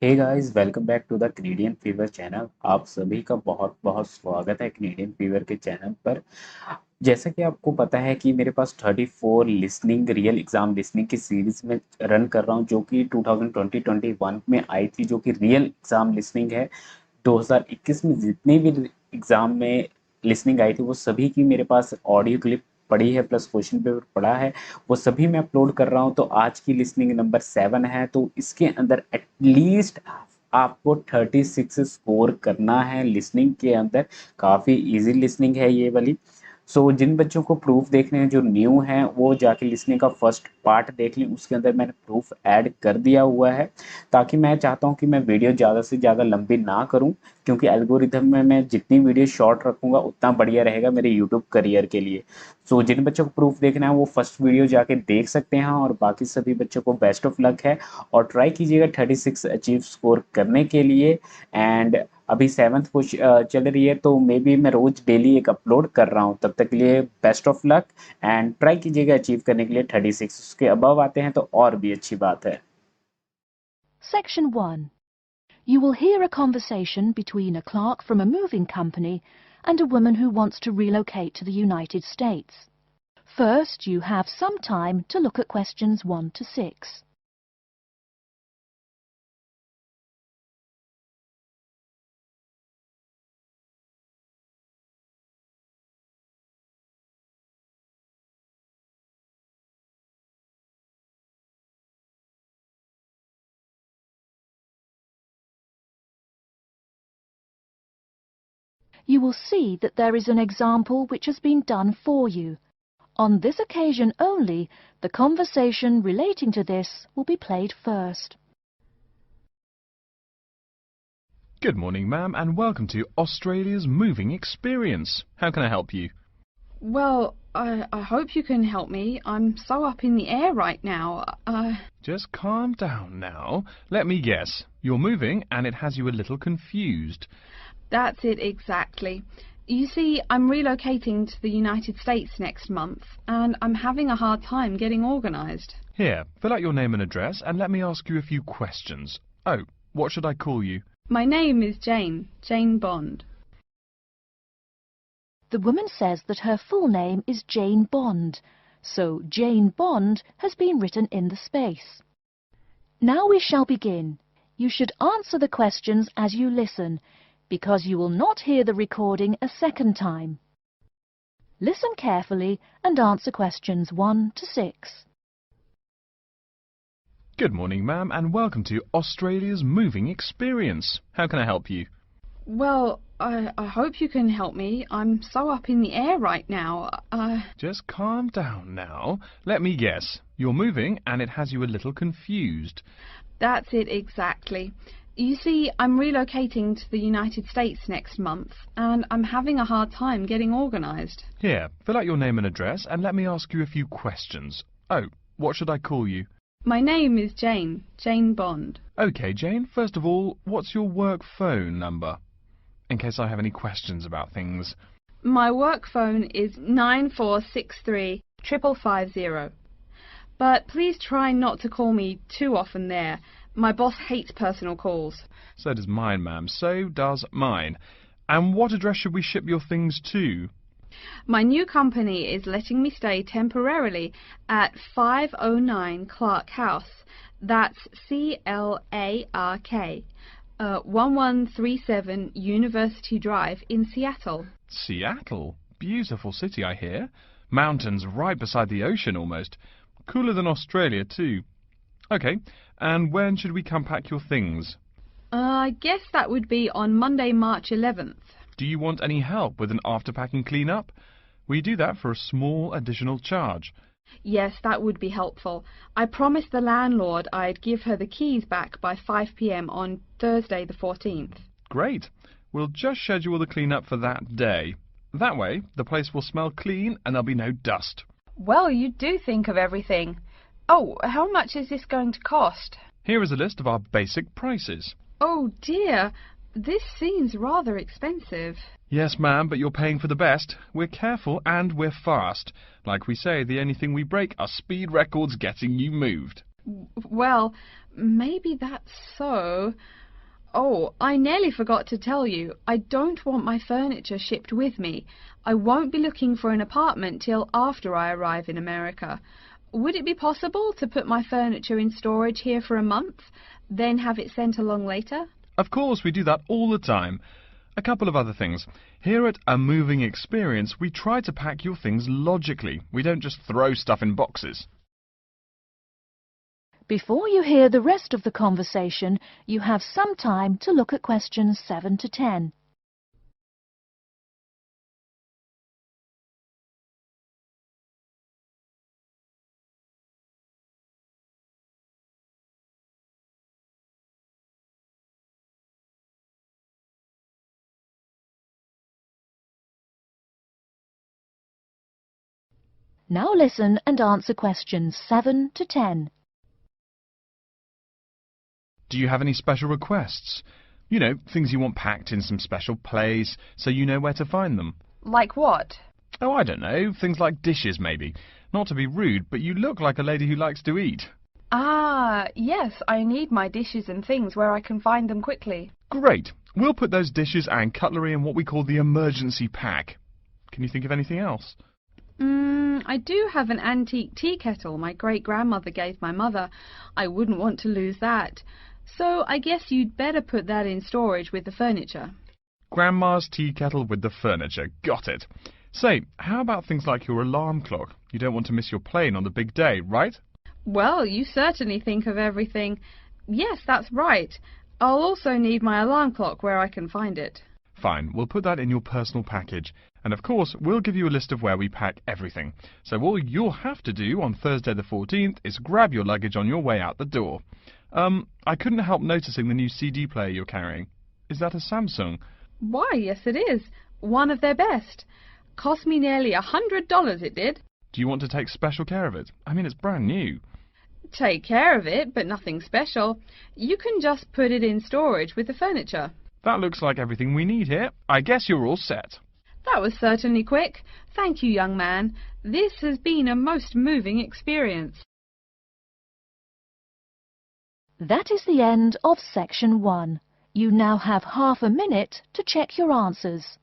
Hey guys, welcome back to the Canadian fever channel. आप सभी का बहुत बहुत स्वागत है कैनेडियन फीवर के चैनल पर। जैसा कि आपको पता है कि मेरे पास 34 लिसनिंग रियल एग्जाम लिसनिंग की सीरीज में रन कर रहा हूं, जो कि 2020-21 में आई थी, जो कि रियल एग्जाम लिसनिंग है। 2021 में जितने भी एग्जाम में लिसनिंग आई थी वो सभी की मेरे पास ऑडियो क्लिप पड़ी है, प्लस क्वेश्चन पेपर पड़ा है। वो सभी मैं अपलोड कर रहा हूँ। तो आज की लिसनिंग नंबर 7 है, तो इसके अंदर एटलीस्ट आपको 36 स्कोर करना है लिसनिंग के अंदर। काफ़ी इजी लिसनिंग है ये वाली। जिन बच्चों को प्रूफ देखने हैं, जो न्यू हैं, वो जाके लिसनिंग का फर्स्ट पार्ट देख लें। उसके अंदर मैंने प्रूफ ऐड कर दिया हुआ है, ताकि मैं चाहता हूँ कि मैं वीडियो ज़्यादा से ज़्यादा लंबी ना करूँ, क्योंकि एल्गोरिथम में मैं जितनी वीडियो शॉर्ट रखूँगा उतना बढ़िया रहेगा मेरे यूट्यूब करियर के लिए। जिन बच्चों को प्रूफ देखना है वो फर्स्ट वीडियो जाके देख सकते हैं, और बाकी सभी बच्चों को बेस्ट ऑफ लक है। और ट्राई कीजिएगा 36 अचीव स्कोर करने के लिए। एंड अभी 7th पुश चल रही है, तो मे बी मैं रोज डेली एक अपलोड कर रहा हूँ। तब तक के लिए best of luck, and try कीजिएगा अचीव करने के लिए 36। उसके अबव आते हैं तो और भी अच्छी बात है। Section 1. You will hear a conversation between a clerk from a moving company and a woman who wants to relocate to the United States. First, you have some time to look at questions 1 to 6. You will see that there is an example which has been done for you. On this occasion only, the conversation relating to this will be played first. Good morning, ma'am, and welcome to Australia's Moving Experience. How can I help you? Well, I hope you can help me. I'm so up in the air right now. Just calm down now. Let me guess. You're moving and it has you a little confused. That's it exactly. You see, I'm relocating to the United States next month, and I'm having a hard time getting organised. Here, fill out your name and address and let me ask you a few questions. Oh, what should I call you? My name is Jane Bond. The woman says that her full name is Jane Bond, so Jane Bond has been written in the space. Now we shall begin. You should answer the questions as you listen, because you will not hear the recording a second time. Listen carefully and answer questions 1 to 6. Good morning, ma'am, and welcome to Australia's Moving Experience. How can I help you? Well, I hope you can help me. I'm so up in the air right now. Just calm down now. Let me guess. You're moving and it has you a little confused. That's it exactly. You see, I'm relocating to the United States next month, and I'm having a hard time getting organised. Here, fill out your name and address and let me ask you a few questions. Oh, what should I call you? My name is Jane Bond. OK, Jane, first of all, what's your work phone number? In case I have any questions about things. My work phone is 9463 550. But please try not to call me too often there. My boss hates personal calls. So does mine, ma'am. So does mine. And what address should we ship your things to? My new company is letting me stay temporarily at 509 Clark House. That's CLARK. 1137 University Drive in Seattle. Seattle? Beautiful city, I hear. Mountains right beside the ocean almost. Cooler than Australia, too. OK, and when should we come pack your things? I guess that would be on Monday, March 11th. Do you want any help with an after-packing clean-up? We do that for a small additional charge. Yes, that would be helpful. I promised the landlord I'd give her the keys back by 5 p.m. on Thursday the 14th. Great. We'll just schedule the clean-up for that day. That way, the place will smell clean and there'll be no dust. Well, you do think of everything. Oh, how much is this going to cost? Here is a list of our basic prices. Oh dear, this seems rather expensive. Yes, ma'am, but you're paying for the best. We're careful and we're fast. Like we say, the only thing we break are speed records getting you moved. Well, maybe that's so. Oh, I nearly forgot to tell you, I don't want my furniture shipped with me. I won't be looking for an apartment till after I arrive in America. Would it be possible to put my furniture in storage here for a month, then have it sent along later? Of course, we do that all the time. A couple of other things. Here at A Moving Experience, we try to pack your things logically. We don't just throw stuff in boxes. Before you hear the rest of the conversation, you have some time to look at questions 7 to 10. Now listen and answer questions 7 to 10. Do you have any special requests? You know, things you want packed in some special place, so you know where to find them. Like what? Oh, I don't know. Things like dishes, maybe. Not to be rude, but you look like a lady who likes to eat. Ah, yes, I need my dishes and things where I can find them quickly. Great. We'll put those dishes and cutlery in what we call the emergency pack. Can you think of anything else? I do have an antique tea kettle my great-grandmother gave my mother. I wouldn't want to lose that. So I guess you'd better put that in storage with the furniture. Grandma's tea kettle with the furniture. Got it. Say, how about things like your alarm clock? You don't want to miss your plane on the big day, right? Well, you certainly think of everything. Yes, that's right. I'll also need my alarm clock where I can find it. Fine, we'll put that in your personal package. And of course, we'll give you a list of where we pack everything. So all you'll have to do on Thursday the 14th is grab your luggage on your way out the door. I couldn't help noticing the new CD player you're carrying. Is that a Samsung? Why, yes it is. One of their best. Cost me nearly $100 it did. Do you want to take special care of it? I mean, it's brand new. Take care of it, but nothing special. You can just put it in storage with the furniture. That looks like everything we need here. I guess you're all set. That was certainly quick. Thank you, young man. This has been a most moving experience. That is the end of section 1. You now have half a minute to check your answers.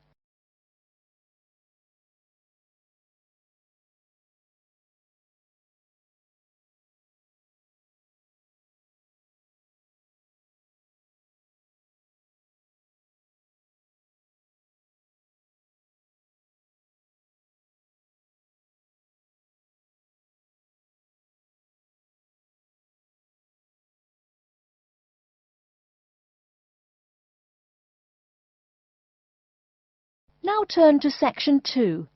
Now turn to section 2.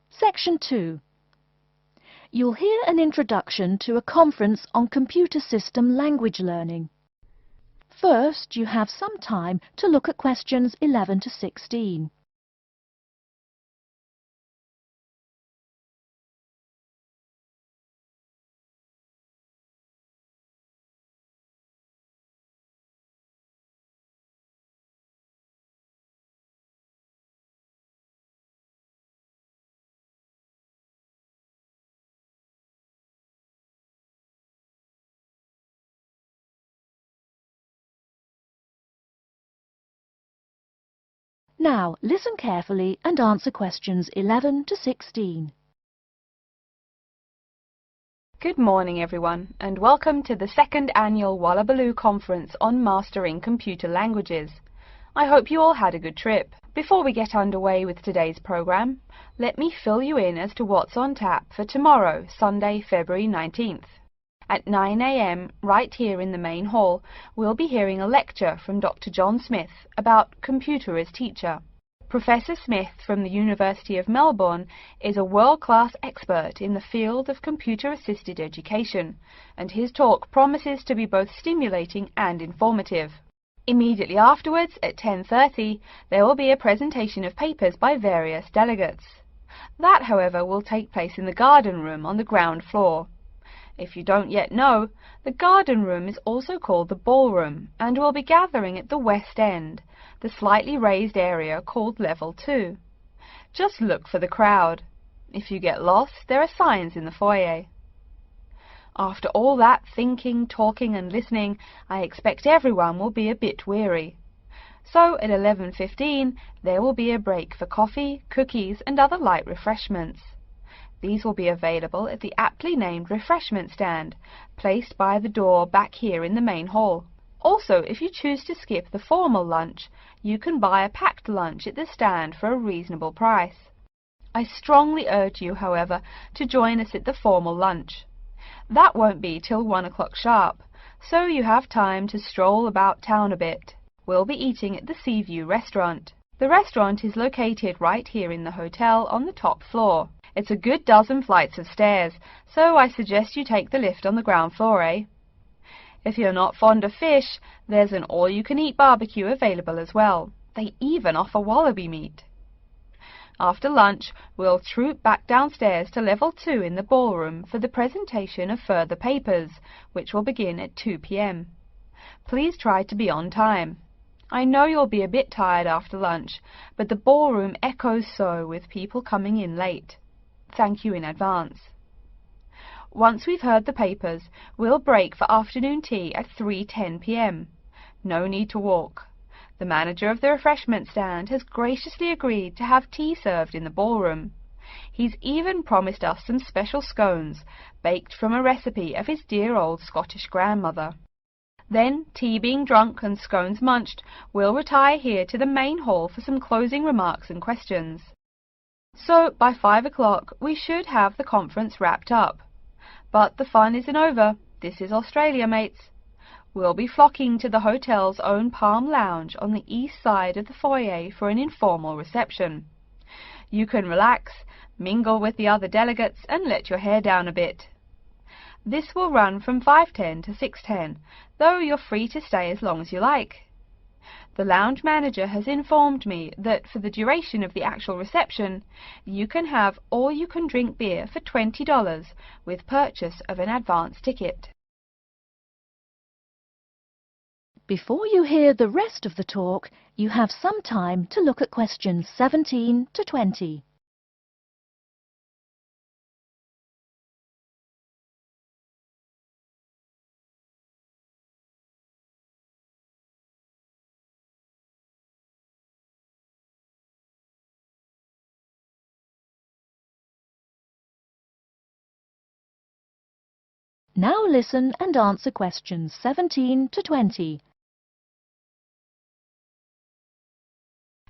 Section 2. You'll hear an introduction to a conference on computer system language learning. First, you have some time to look at questions 11 to 16. Now, listen carefully and answer questions 11 to 16. Good morning, everyone, and welcome to the second annual Wallabaloo Conference on Mastering Computer Languages. I hope you all had a good trip. Before we get underway with today's program, let me fill you in as to what's on tap for tomorrow, Sunday, February 19th. At 9 a.m., right here in the main hall, we'll be hearing a lecture from Dr. John Smith about computer as teacher. Professor Smith from the University of Melbourne is a world-class expert in the field of computer-assisted education, and his talk promises to be both stimulating and informative. Immediately afterwards, at 10:30, there will be a presentation of papers by various delegates. That, however, will take place in the garden room on the ground floor. If you don't yet know, the garden room is also called the ballroom and will be gathering at the west end, the slightly raised area called Level 2. Just look for the crowd. If you get lost, there are signs in the foyer. After all that thinking, talking and listening, I expect everyone will be a bit weary. So at 11:15 there will be a break for coffee, cookies and other light refreshments. These will be available at the aptly named refreshment stand, placed by the door back here in the main hall. Also, if you choose to skip the formal lunch, you can buy a packed lunch at the stand for a reasonable price. I strongly urge you, however, to join us at the formal lunch. That won't be till 1 o'clock sharp, so you have time to stroll about town a bit. We'll be eating at the Seaview restaurant. The restaurant is located right here in the hotel on the top floor. It's a good dozen flights of stairs, so I suggest you take the lift on the ground floor, eh? If you're not fond of fish, there's an all-you-can-eat barbecue available as well. They even offer wallaby meat. After lunch, we'll troop back downstairs to level 2 in the ballroom for the presentation of further papers, which will begin at 2 p.m. Please try to be on time. I know you'll be a bit tired after lunch, but the ballroom echoes so with people coming in late. Thank you in advance. Once we've heard the papers, we'll break for afternoon tea at 3:10 p.m. No need to walk. The manager of the refreshment stand has graciously agreed to have tea served in the ballroom. He's even promised us some special scones, baked from a recipe of his dear old Scottish grandmother. Then, tea being drunk and scones munched, we'll retire here to the main hall for some closing remarks and questions. So, by 5 o'clock, we should have the conference wrapped up. But the fun isn't over. This is Australia, mates. We'll be flocking to the hotel's own Palm Lounge on the east side of the foyer for an informal reception. You can relax, mingle with the other delegates, and let your hair down a bit. This will run from 5:10 to 6:10, though you're free to stay as long as you like. The lounge manager has informed me that for the duration of the actual reception, you can have all-you-can-drink beer for $20 with purchase of an advance ticket. Before you hear the rest of the talk, you have some time to look at questions 17 to 20. Now listen and answer questions 17 to 20.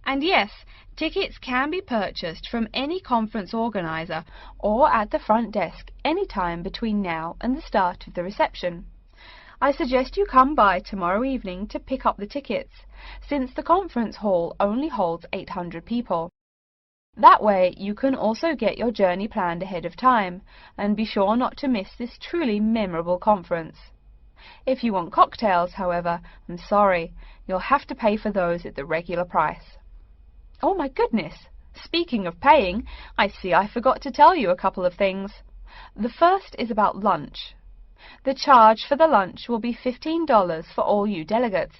And yes, tickets can be purchased from any conference organizer or at the front desk any time between now and the start of the reception. I suggest you come by tomorrow evening to pick up the tickets, since the conference hall only holds 800 people. That way you can also get your journey planned ahead of time and be sure not to miss this truly memorable conference. If you want cocktails, however, I'm sorry, you'll have to pay for those at the regular price. Oh my goodness! Speaking of paying, I see I forgot to tell you a couple of things. The first is about lunch. The charge for the lunch will be $15 for all you delegates.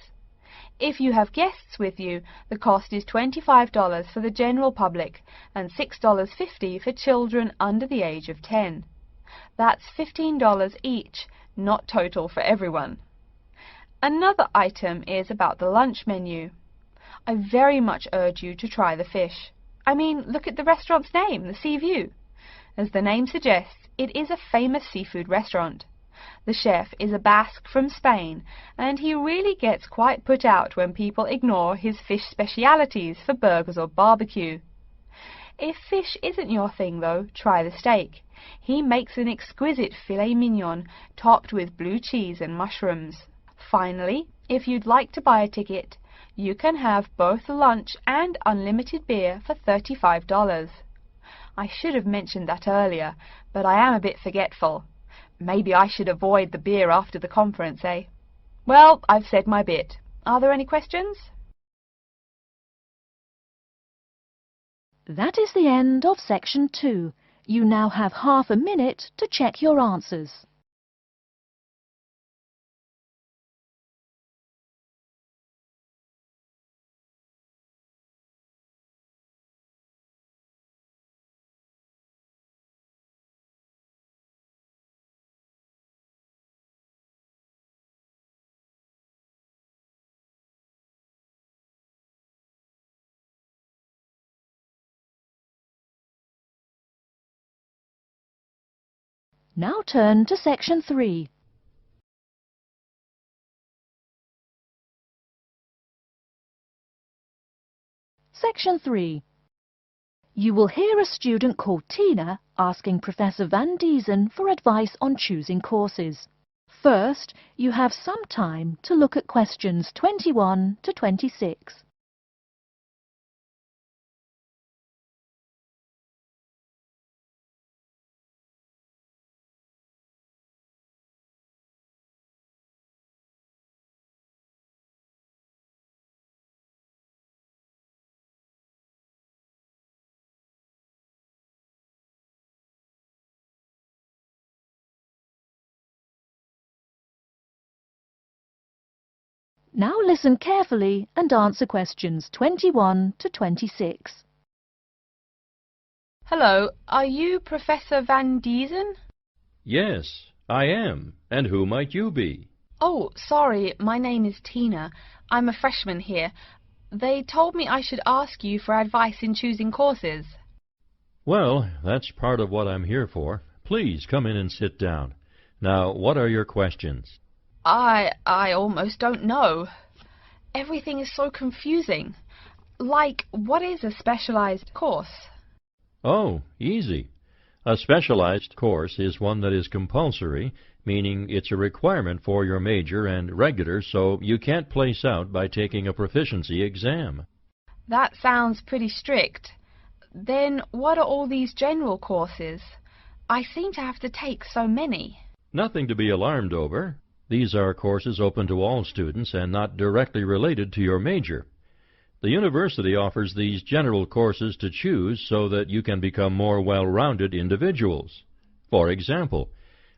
If you have guests with you, the cost is $25 for the general public and $6.50 for children under the age of 10. That's $15 each, not total for everyone. Another item is about the lunch menu. I very much urge you to try the fish. I mean, look at the restaurant's name, the Seaview. As the name suggests, it is a famous seafood restaurant. The chef is a Basque from Spain, and he really gets quite put out when people ignore his fish specialities for burgers or barbecue. If fish isn't your thing, though, try the steak. He makes an exquisite filet mignon topped with blue cheese and mushrooms. Finally, if you'd like to buy a ticket, you can have both lunch and unlimited beer for $35. I should have mentioned that earlier, but I am a bit forgetful. Maybe I should avoid the beer after the conference, eh? Well, I've said my bit. Are there any questions? That is the end of section 2. You now have half a minute to check your answers. Now turn to Section 3. Section 3. You will hear a student called Tina asking Professor Van Diesen for advice on choosing courses. First, you have some time to look at questions 21 to 26. Now listen carefully and answer questions 21 to 26. Hello, are you Professor Van Diesen? Yes, I am. And who might you be? Oh, sorry, my name is Tina. I'm a freshman here. They told me I should ask you for advice in choosing courses. Well, that's part of what I'm here for. Please come in and sit down. Now, what are your questions? I almost don't know. Everything is so confusing. Like, what is a specialized course? Oh, easy. A specialized course is one that is compulsory, meaning it's a requirement for your major, and regular, so you can't place out by taking a proficiency exam. That sounds pretty strict. Then what are all these general courses? I seem to have to take so many. Nothing to be alarmed over. These are courses open to all students and not directly related to your major. The university offers these general courses to choose so that you can become more well-rounded individuals. For example,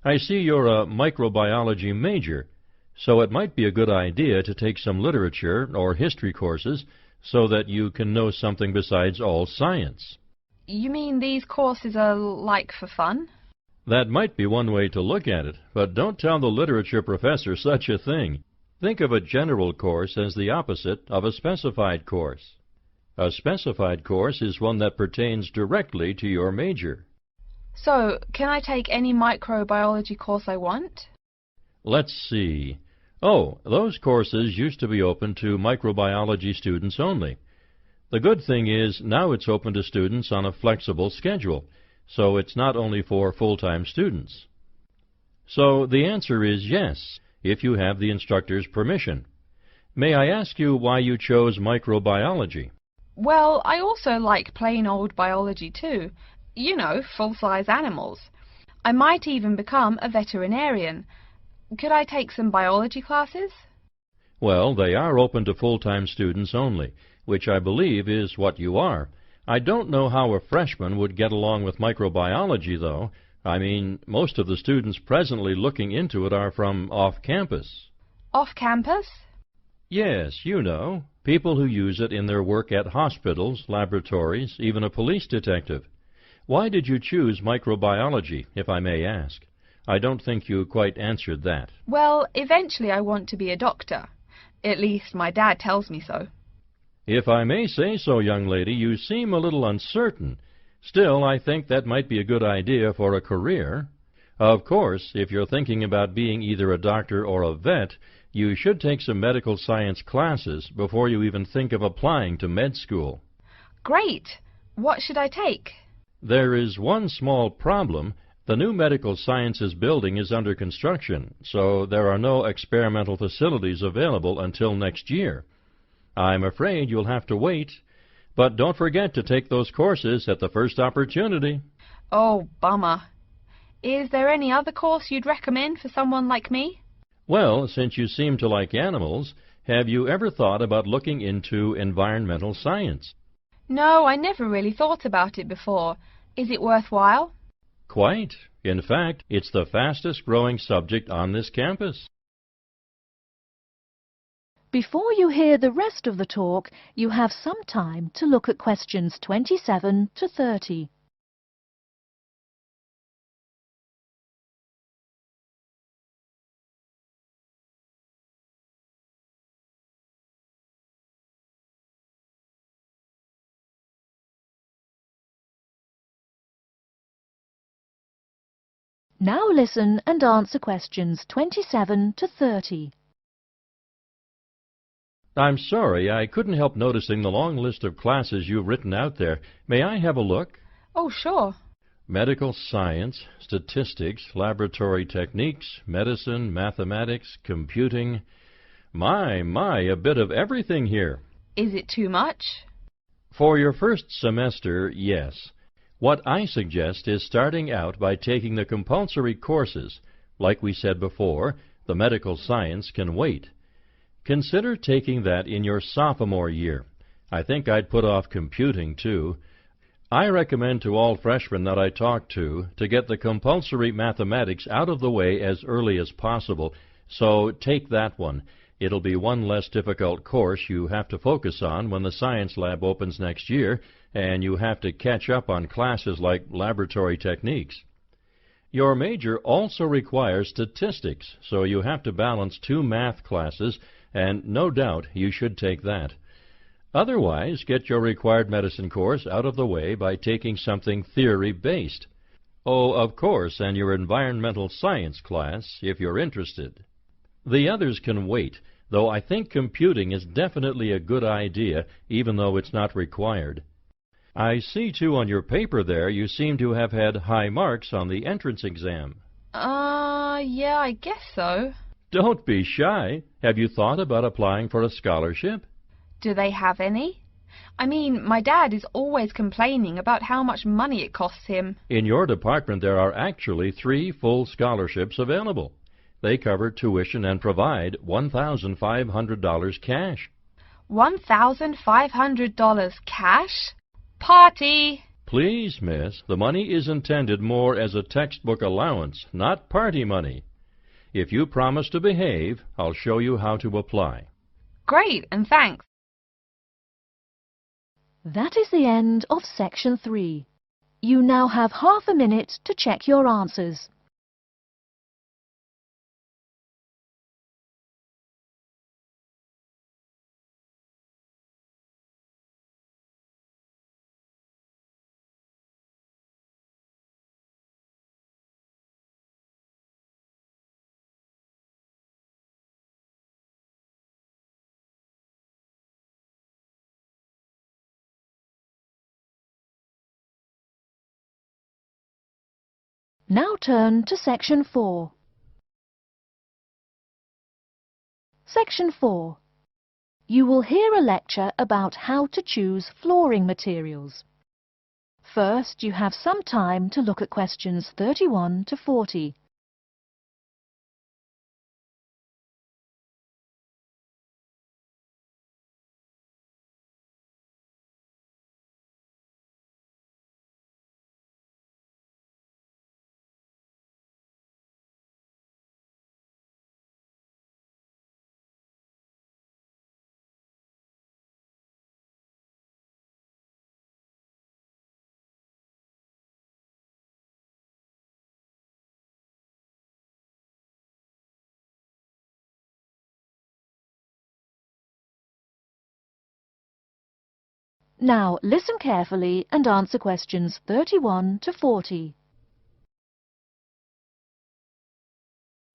I see you're a microbiology major, so it might be a good idea to take some literature or history courses so that you can know something besides all science. You mean these courses are like for fun? That might be one way to look at it, but don't tell the literature professor such a thing. Think of a general course as the opposite of a specified course. A specified course is one that pertains directly to your major. So, can I take any microbiology course I want? Let's see. Oh, those courses used to be open to microbiology students only. The good thing is now it's open to students on a flexible schedule, so it's not only for full-time students. So the answer is yes, if you have the instructor's permission. May I ask you why you chose microbiology? Well, I also like plain old biology too. You know, full-size animals. I might even become a veterinarian. Could I take some biology classes? Well, they are open to full-time students only, which I believe is what you are. I don't know how a freshman would get along with microbiology, though. I mean, most of the students presently looking into it are from off-campus. Off-campus? Yes, you know, people who use it in their work at hospitals, laboratories, even a police detective. Why did you choose microbiology, if I may ask? I don't think you quite answered that. Well, eventually I want to be a doctor. At least my dad tells me so. If I may say so, young lady, you seem a little uncertain. Still, I think that might be a good idea for a career. Of course, if you're thinking about being either a doctor or a vet, you should take some medical science classes before you even think of applying to med school. Great! What should I take? There is one small problem. The new medical sciences building is under construction, so there are no experimental facilities available until next year. I'm afraid you'll have to wait, but don't forget to take those courses at the first opportunity. Oh, bummer. Is there any other course you'd recommend for someone like me? Well, since you seem to like animals, have you ever thought about looking into environmental science? No, I never really thought about it before. Is it worthwhile? Quite. In fact, it's the fastest growing subject on this campus. Before you hear the rest of the talk, you have some time to look at questions 27 to 30. Now listen and answer questions 27 to 30. I'm sorry, I couldn't help noticing the long list of classes you've written out there. May I have a look? Oh, sure. Medical science, statistics, laboratory techniques, medicine, mathematics, computing. My, a bit of everything here. Is it too much? For your first semester, yes. What I suggest is starting out by taking the compulsory courses. Like we said before, the medical science can wait. Consider taking that in your sophomore year. I think I'd put off computing, too. I recommend to all freshmen that I talk to get the compulsory mathematics out of the way as early as possible, so take that one. It'll be one less difficult course you have to focus on when the science lab opens next year, and you have to catch up on classes like laboratory techniques. Your major also requires statistics, so you have to balance 2 math classes, and no doubt you should take that. Otherwise, get your required medicine course out of the way by taking something theory-based. Oh, of course, and your environmental science class, if you're interested. The others can wait, though I think computing is definitely a good idea, even though it's not required. I see, too, on your paper there, you seem to have had high marks on the entrance exam. Yeah, I guess so. Don't be shy. Have you thought about applying for a scholarship? Do they have any? I mean, my dad is always complaining about how much money it costs him. In your department, there are actually 3 full scholarships available. They cover tuition and provide $1,500 cash. $1,500 cash? Party! Please, miss, the money is intended more as a textbook allowance, not party money. If you promise to behave, I'll show you how to apply. Great, and thanks. That is the end of section 3. You now have half a minute to check your answers. Now turn to section 4. Section 4. You will hear a lecture about how to choose flooring materials. First, you have some time to look at questions 31 to 40. Now listen carefully and answer questions 31 to 40.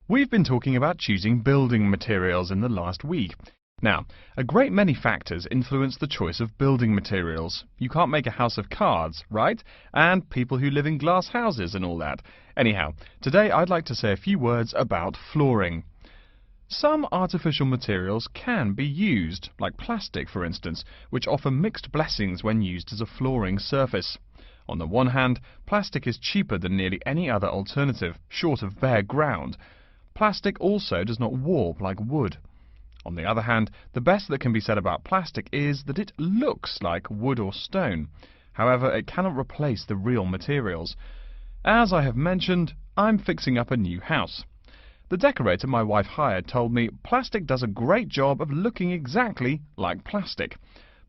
We've been talking about choosing building materials in the last week. Now, a great many factors influence the choice of building materials. You can't make a house of cards, right? And people who live in glass houses and all that. Anyhow, today I'd like to say a few words about flooring. Some artificial materials can be used, like plastic for instance, which offer mixed blessings when used as a flooring surface. On the one hand, plastic is cheaper than nearly any other alternative, short of bare ground. Plastic also does not warp like wood. On the other hand, the best that can be said about plastic is that it looks like wood or stone. However, it cannot replace the real materials. As I have mentioned, I'm fixing up a new house. The decorator my wife hired told me plastic does a great job of looking exactly like plastic.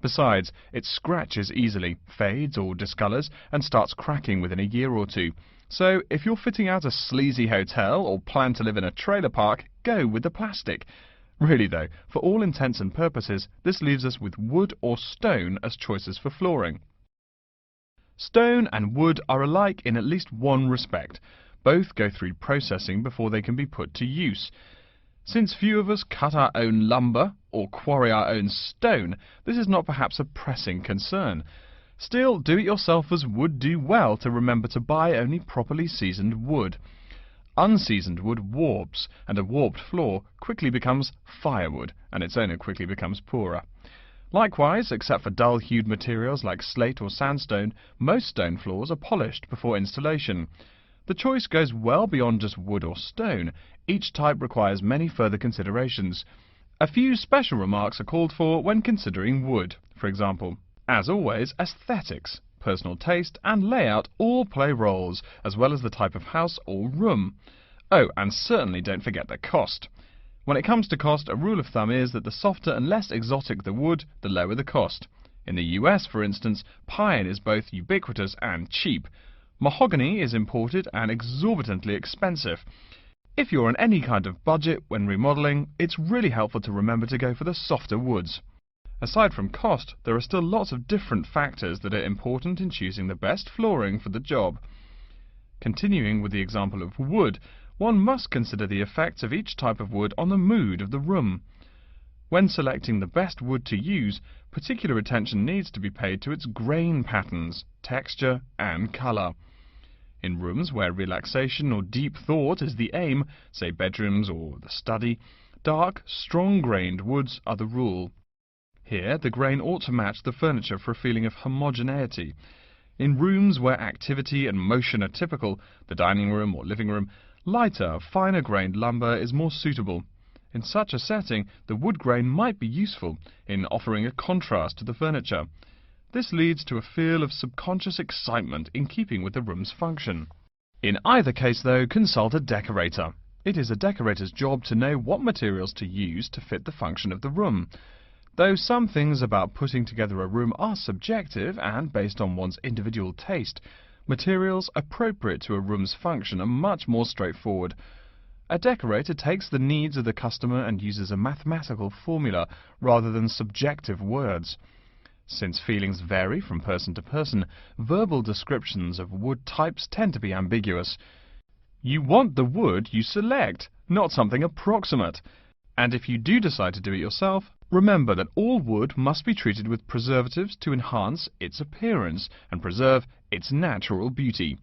Besides, it scratches easily, fades or discolors, and starts cracking within a year or two. So, if you're fitting out a sleazy hotel or plan to live in a trailer park, go with the plastic. Really though, for all intents and purposes, this leaves us with wood or stone as choices for flooring. Stone and wood are alike in at least one respect. Both go through processing before they can be put to use. Since few of us cut our own lumber or quarry our own stone, this is not perhaps a pressing concern. Still, do-it-yourselfers would do well to remember to buy only properly seasoned wood. Unseasoned wood warps, and a warped floor quickly becomes firewood, and its owner quickly becomes poorer. Likewise, except for dull-hued materials like slate or sandstone, most stone floors are polished before installation. The choice goes well beyond just wood or stone. Each type requires many further considerations. A few special remarks are called for when considering wood. For example, as always, aesthetics, personal taste and layout all play roles, as well as the type of house or room. Oh, and certainly don't forget the cost. When it comes to cost, a rule of thumb is that the softer and less exotic the wood, the lower the cost. In the US, for instance, pine is both ubiquitous and cheap. Mahogany is imported and exorbitantly expensive. If you're on any kind of budget when remodeling, it's really helpful to remember to go for the softer woods. Aside from cost, there are still lots of different factors that are important in choosing the best flooring for the job. Continuing with the example of wood, one must consider the effects of each type of wood on the mood of the room. When selecting the best wood to use, particular attention needs to be paid to its grain patterns, texture and colour. In rooms where relaxation or deep thought is the aim, say bedrooms or the study, dark, strong-grained woods are the rule. Here, the grain ought to match the furniture for a feeling of homogeneity. In rooms where activity and motion are typical, the dining room or living room, lighter, finer-grained lumber is more suitable. In such a setting, the wood grain might be useful in offering a contrast to the furniture. This leads to a feel of subconscious excitement in keeping with the room's function. In either case, though, consult a decorator. It is a decorator's job to know what materials to use to fit the function of the room. Though some things about putting together a room are subjective and based on one's individual taste, materials appropriate to a room's function are much more straightforward. A decorator takes the needs of the customer and uses a mathematical formula rather than subjective words. Since feelings vary from person to person, verbal descriptions of wood types tend to be ambiguous. You want the wood you select, not something approximate. And if you do decide to do it yourself, remember that all wood must be treated with preservatives to enhance its appearance and preserve its natural beauty.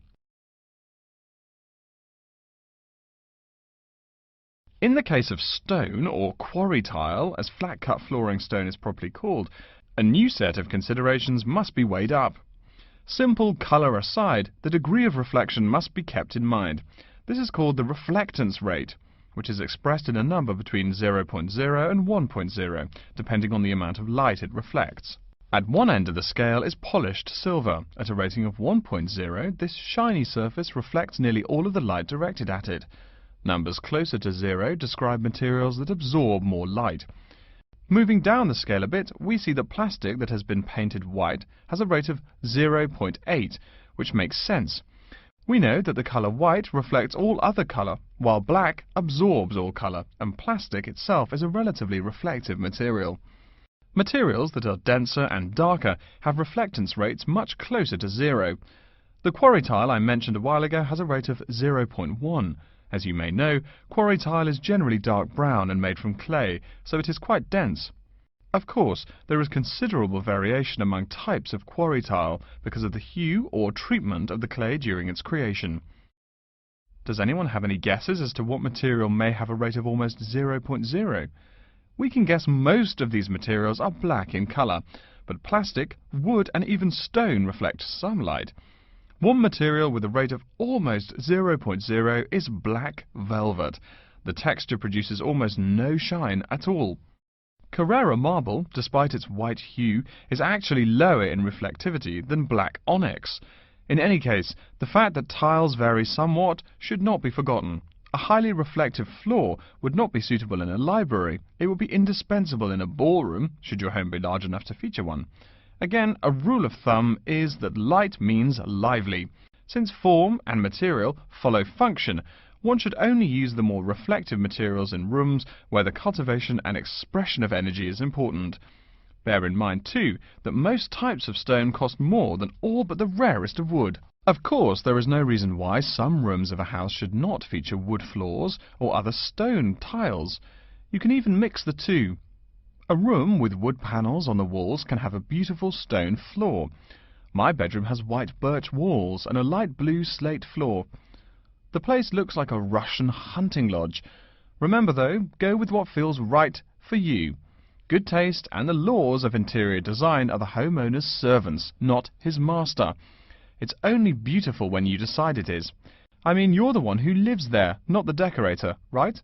In the case of stone, or quarry tile, as flat-cut flooring stone is properly called, a new set of considerations must be weighed up. Simple colour aside, the degree of reflection must be kept in mind. This is called the reflectance rate, which is expressed in a number between 0.0 and 1.0, depending on the amount of light it reflects. At one end of the scale is polished silver. At a rating of 1.0, this shiny surface reflects nearly all of the light directed at it. Numbers closer to 0 describe materials that absorb more light. Moving down the scale a bit, we see that plastic that has been painted white has a rate of 0.8, which makes sense. We know that the colour white reflects all other colour, while black absorbs all colour, and plastic itself is a relatively reflective material. Materials that are denser and darker have reflectance rates much closer to 0. The quarry tile I mentioned a while ago has a rate of 0.1. As you may know, quarry tile is generally dark brown and made from clay, so it is quite dense. Of course, there is considerable variation among types of quarry tile because of the hue or treatment of the clay during its creation. Does anyone have any guesses as to what material may have a rate of almost 0.0? We can guess most of these materials are black in colour, but plastic, wood and even stone reflect some light. One material with a rate of almost 0.0 is black velvet. The texture produces almost no shine at all. Carrara marble, despite its white hue, is actually lower in reflectivity than black onyx. In any case, the fact that tiles vary somewhat should not be forgotten. A highly reflective floor would not be suitable in a library. It would be indispensable in a ballroom, should your home be large enough to feature one. Again, a rule of thumb is that light means lively. Since form and material follow function, one should only use the more reflective materials in rooms where the cultivation and expression of energy is important. Bear in mind, too, that most types of stone cost more than all but the rarest of wood. Of course, there is no reason why some rooms of a house should not feature wood floors or other stone tiles. You can even mix the two. A room with wood panels on the walls can have a beautiful stone floor. My bedroom has white birch walls and a light blue slate floor. The place looks like a Russian hunting lodge. Remember though, go with what feels right for you. Good taste and the laws of interior design are the homeowner's servants, not his master. It's only beautiful when you decide it is. I mean, you're the one who lives there, not the decorator, right?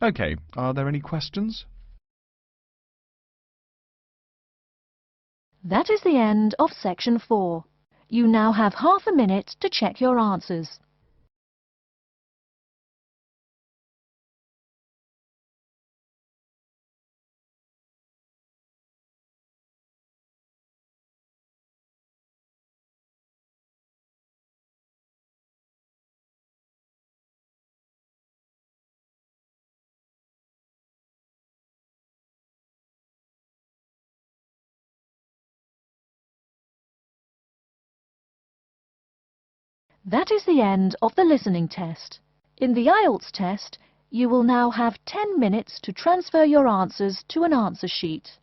Okay, are there any questions? That is the end of section 4. You now have half a minute to check your answers. That is the end of the listening test. In the IELTS test, you will now have 10 minutes to transfer your answers to an answer sheet.